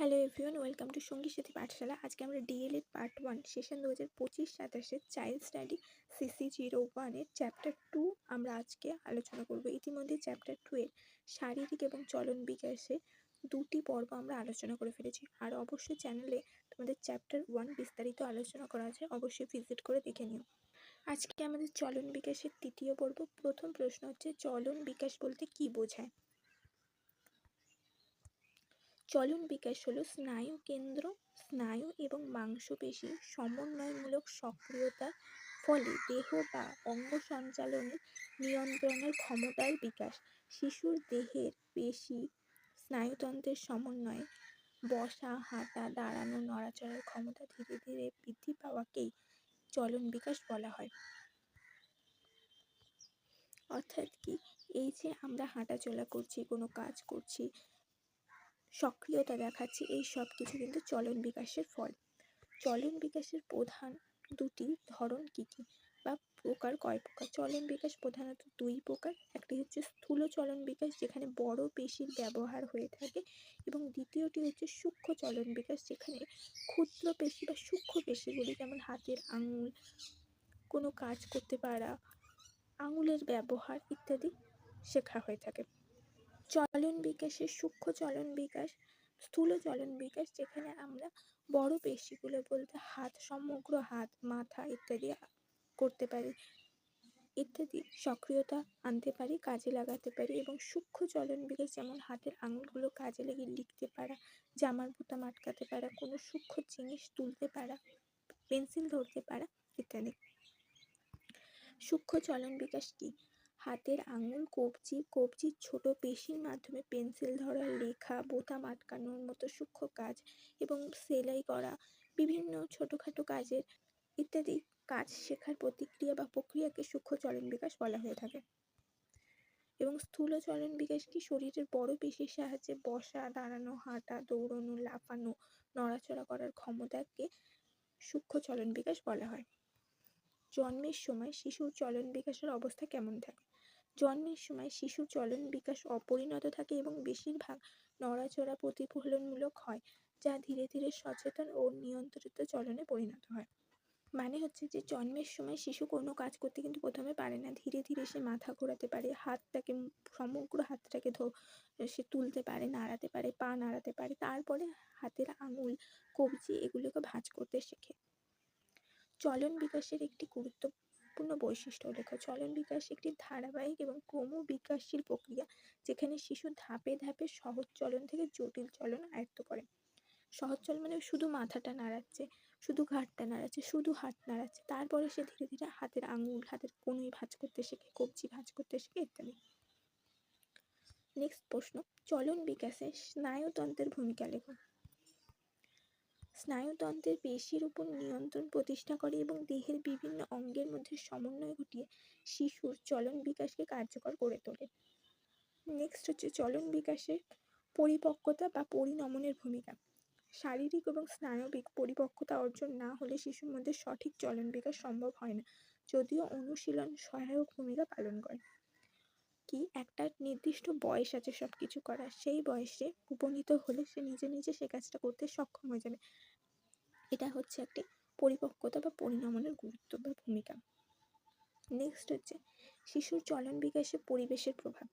Hello everyone, welcome to সঙ্গী সাথী পাঠশালা। আজকে আমরা DElEd part 1 session 2025-27 child study CC01 chapter 2 আমরা আজকে আলোচনা করব। ইতিমধ্যে চ্যাপ্টার 2 এর শারীরিক এবং চলন বিকাশে দুটি পর্ব আমরা আলোচনা করে ফেলেছি। আর অবশ্যই চ্যানেলে তোমাদের চ্যাপ্টার 1 বিস্তারিত আলোচনা করা আছে, অবশ্যই ভিজিট করে দেখে নিও। আজকে আমাদের চলন বিকাশের তৃতীয় পর্ব। প্রথম প্রশ্ন হচ্ছে, চলন বিকাশ বলতে কি বোঝায়? চলন বিকাশ হলো স্নায়ু কেন্দ্র, স্নায়ু এবং মাংসপেশি সমন্বয়মূলক সক্রিয়তার ফলে দেহ বা অঙ্গ সঞ্চালনের নিয়ন্ত্রণের ক্ষমতার বিকাশ। শিশুর দেহের পেশি স্নায়ুতন্ত্রের সমন্বয়ে বসা, হাঁটা, দাঁড়ানো, নড়াচড়ার ক্ষমতা ধীরে ধীরে বৃদ্ধি পাওয়াকেই চলন বিকাশ বলা হয়। অর্থাৎ কি, এই যে আমরা হাঁটাচলা করছি, কোনো কাজ করছি, সক্রিয়তা দেখাচ্ছি, এই সব কিছু কিন্তু চলন বিকাশের ফল। চলন বিকাশের প্রধান দুটি ধরন কি কি বা প্রকার কয় প্রকার? চলন বিকাশ প্রধানত দুই প্রকার। একটি হচ্ছে স্থূল চলন বিকাশ, যেখানে বড় পেশির ব্যবহার হয়ে থাকে, এবং দ্বিতীয়টি হচ্ছে সূক্ষ্ম চলন বিকাশ, যেখানে ক্ষুদ্র পেশি বা সূক্ষ্ম পেশিগুলি যেমন হাতের আঙুল, কোনো কাজ করতে পারা, আঙুলের ব্যবহার ইত্যাদি শেখা হয়ে থাকে। চলন বিকাশের সূক্ষ্ম চলন বিকাশ, স্থূল চলন বিকাশ, যেখানে আমরা বড় পেশিগুলো বলতে হাত, সমগ্র হাত, মাথা ইত্যাদি করতে পারি, ইত্যাদি সক্রিয়তা আনতে পারি, কাজে লাগাতে পারি। এবং সূক্ষ্ম চলন বিকাশ, যেমন হাতের আঙুলগুলো কাজে লাগিয়ে লিখতে পারা, জামার বোতাম আটকাতে পারা, কোনো সূক্ষ্ম জিনিস তুলতে পারা, পেন্সিল ধরতে পারা ইত্যাদি। সূক্ষ্ম চলন বিকাশ কি? হাতের আঙুল, কবজির ছোট পেশির মাধ্যমে পেন্সিল ধরা, লেখা, বোতাম আটকানোর মতো সূক্ষ্ম কাজ, এবং সেলাই করা, বিভিন্ন ছোটোখাটো কাজের ইত্যাদি কাজ শেখার প্রতিক্রিয়া বা প্রক্রিয়াকে সূক্ষ্ম চলন বিকাশ বলা হয়ে থাকে। এবং স্থূল চলন বিকাশ কি? শরীরের বড় পেশির সাহায্যে বসা, দাঁড়ানো, হাঁটা, দৌড়ানো, লাফানো, নড়াচড়া করার ক্ষমতাকে সূক্ষ্ম চলন বিকাশ বলা হয়। জন্মের সময় শিশুর চলন বিকাশের অবস্থা কেমন থাকে? জন্মের সময় শিশুর চলন বিকাশ অপরিণত থাকে এবং বেশিরভাগ নড়াচড়া প্রতিফলনমূলক হয়, যা ধীরে ধীরে সচেতন ও নিয়ন্ত্রিত চলনে পরিণত হয়। মানে হচ্ছে যে জন্মের সময় শিশু কোনো কাজ করতে কিন্তু প্রথমে পারে না, ধীরে ধীরে সে মাথা ঘোরাতে পারে, হাতটাকে, সমগ্র হাতটাকে সে তুলতে পারে, নাড়াতে পারে, পা নাড়াতে পারে, তারপরে হাতের আঙুল, কবজি এগুলোকে ভাঁজ করতে শেখে। চলন বিকাশের একটি গুরুত্বপূর্ণ বৈশিষ্ট্য লেখো। চলন বিকাশ একটি ধারাবাহিক এবং ক্রমবিকাশশীল প্রক্রিয়া, যেখানে শিশু ধাপে ধাপে সহজ চলন থেকে জটিল চলন আয়ত্ত করে। সহজ চলন মানে শুধু মাথাটা নাড়াচ্ছে, শুধু ঘাড়টা নাড়াচ্ছে, শুধু হাত নাড়াচ্ছে, তারপরে সে ধীরে ধীরে হাতের আঙুল, হাতের কনুই ভাঁজ করতে শেখে, কবজি ভাঁজ করতে শেখে ইত্যাদি। নেক্সট প্রশ্ন, চলন বিকাশে স্নায়ুতন্ত্রের ভূমিকা লেখো। স্নায়ুতন্ত্রের পেশির উপর নিয়ন্ত্রণ প্রতিষ্ঠা করে এবং দেহের বিভিন্ন অঙ্গের মধ্যে সমন্বয় ঘটিয়ে শিশুর চলন বিকাশকে কার্যকর করে তোলে। নেক্সট হচ্ছে চলন বিকাশের পরিপক্কতা বা পরিণমনের ভূমিকা। শারীরিক এবং স্নায়বিক পরিপক্কতা অর্জন না হলে শিশুর মধ্যে সঠিক চলন বিকাশ সম্ভব হয় না, যদিও অনুশীলন সহায়ক ভূমিকা পালন করে। কি, একটা নির্দিষ্ট বয়স আছে সব কিছু করার, সেই বয়সে উপনীত হলে সে নিজে নিজে সে কাজটা করতে সক্ষম হয়ে যাবে। এটা হচ্ছে একটি পরিপক্কতা বা পরিণমনের গুরুত্ব বা ভূমিকা। নেক্সট হচ্ছে শিশুর চলন বিকাশে পরিবেশের প্রভাব।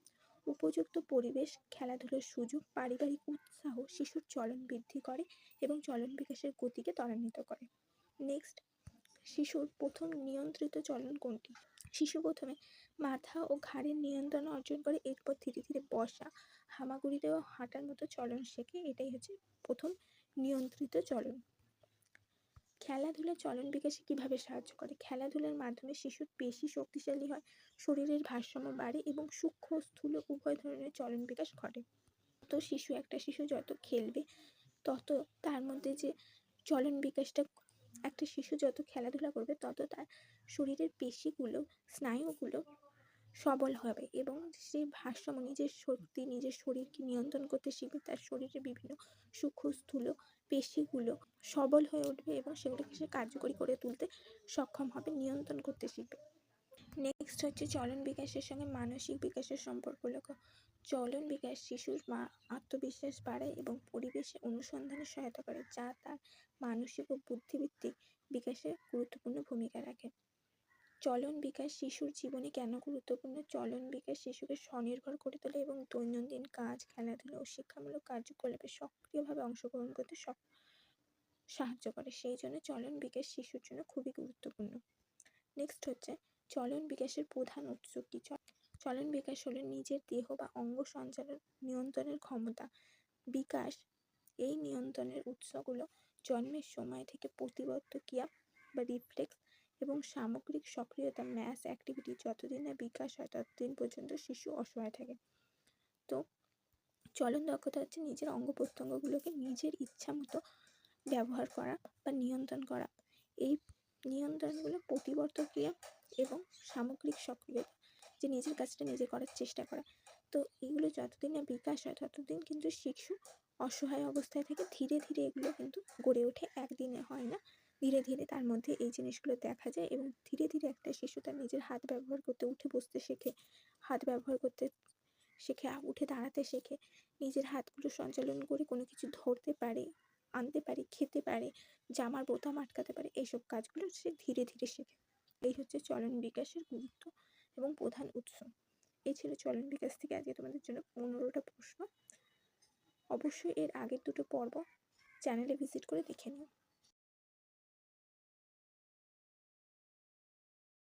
উপযুক্ত পরিবেশ, খেলাধুলার সুযোগ, পারিবারিক উৎসাহ শিশুর চলন বৃদ্ধি করে এবং চলন বিকাশের গতিকে ত্বরান্বিত করে। নেক্সট, শিশুর প্রথম নিয়ন্ত্রিত চলন কোনটি? শিশু প্রথমে মাথা ও ঘাড়ের নিয়ন্ত্রণ অর্জন করে, এরপর ধীরে ধীরে বসা, হামাগুড়ি দেওয়া, হাঁটার মতো চলন শেখে। এটাই হচ্ছে প্রথম নিয়ন্ত্রিত চলন। খেলাধুলা চলন বিকাশে কিভাবে সাহায্য করে? খেলাধুলার মাধ্যমে শিশুর পেশি শক্তিশালী হয়, শরীরের ভারসাম্য বাড়ে এবং সূক্ষ্ম ও স্থূল উভয় ধরনের চলন বিকাশ ঘটে। তো একটা শিশু যত খেলবে তত তার মধ্যে যে চলন বিকাশটা, একটা শিশু যত খেলাধুলা করবে তত তার শরীরের পেশিগুলো, স্নায়ুগুলো সবল হবে এবং সে ভারসাম্য, নিজের শক্তি, নিজের শরীরকে নিয়ন্ত্রণ করতে শিখবে। তার শরীরে বিভিন্ন সূক্ষ্ম স্থূল পেশিগুলো সবল হয়ে উঠবে এবং সেগুলোকে সে কার্যকরী করে তুলতে সক্ষম হবে, নিয়ন্ত্রণ করতে শিখবে। নেক্সট হচ্ছে চলন বিকাশের সঙ্গে মানসিক বিকাশের সম্পর্ক লেখো। চলন বিকাশ শিশুর আত্মবিশ্বাস বাড়ায় এবং পরিবেশে অনুসন্ধানে সহায়তা করে, যা তার মানসিক ও বুদ্ধিবৃত্তিক বিকাশে গুরুত্বপূর্ণ ভূমিকা রাখে। চলন বিকাশ শিশুর জীবনে কেন গুরুত্বপূর্ণ? চলন বিকাশ শিশুকে স্বনির্ভর করে তোলে এবং দৈনন্দিন কাজ, খেলাধুলা ও শিক্ষামূলক কার্যকলাপে সক্রিয়ভাবে অংশগ্রহণ করতে সাহায্য করে। সেই জন্য চলন বিকাশ শিশুর জন্য খুবই গুরুত্বপূর্ণ। নেক্সট হচ্ছে চলন বিকাশের প্রধান উৎস কি? চলন বিকাশ হলো নিজের দেহ বা অঙ্গ সঞ্চালন নিয়ন্ত্রণের ক্ষমতা বিকাশ। এই নিয়ন্ত্রণের উৎসগুলো জন্মের সময় থেকে প্রতিবদ্ধ ক্রিয়া বা রিফ্লেক্স এবং সামগ্রিক সক্রিয়তা ম্যাস অ্যাক্টিভিটি যতদিন না বিকাশ হয় ততদিন পর্যন্ত শিশু অসহায় থাকে। তো চলন দক্ষতা হচ্ছে নিজের অঙ্গ প্রত্যঙ্গগুলোকে নিজের ইচ্ছা মতো ব্যবহার করা বা নিয়ন্ত্রণ করা। এই নিয়ন্ত্রণগুলো প্রতিবর্ত ক্রিয়া এবং সামগ্রিক সক্রিয়তা, যে নিজের কাজটা নিজে করার চেষ্টা করা। তো এগুলো যতদিন না বিকাশ হয় ততদিন কিন্তু শিশু অসহায় অবস্থায় থেকে ধীরে ধীরে এগুলো কিন্তু গড়ে ওঠে, একদিনে হয় না, ধীরে ধীরে তার মধ্যে এই জিনিসগুলো দেখা যায় এবং ধীরে ধীরে একটা শিশু তার নিজের হাত ব্যবহার করতে, উঠে বসতে শেখে, হাত ব্যবহার করতে শেখে, উঠে দাঁড়াতে শেখে, নিজের হাতগুলো সঞ্চালন করে কোনো কিছু ধরতে পারে, আনতে পারে, খেতে পারে, জামার বোতাম আটকাতে পারে, এইসব কাজগুলো সে ধীরে ধীরে শেখে। এই হচ্ছে চলন বিকাশের গুরুত্ব এবং প্রধান উৎস। এই ছিল চলন বিকাশ থেকে আজকে তোমাদের জন্য 15টা প্রশ্ন। অবশ্যই এর আগের দুটো পর্ব চ্যানেলে ভিজিট করে দেখে নিও।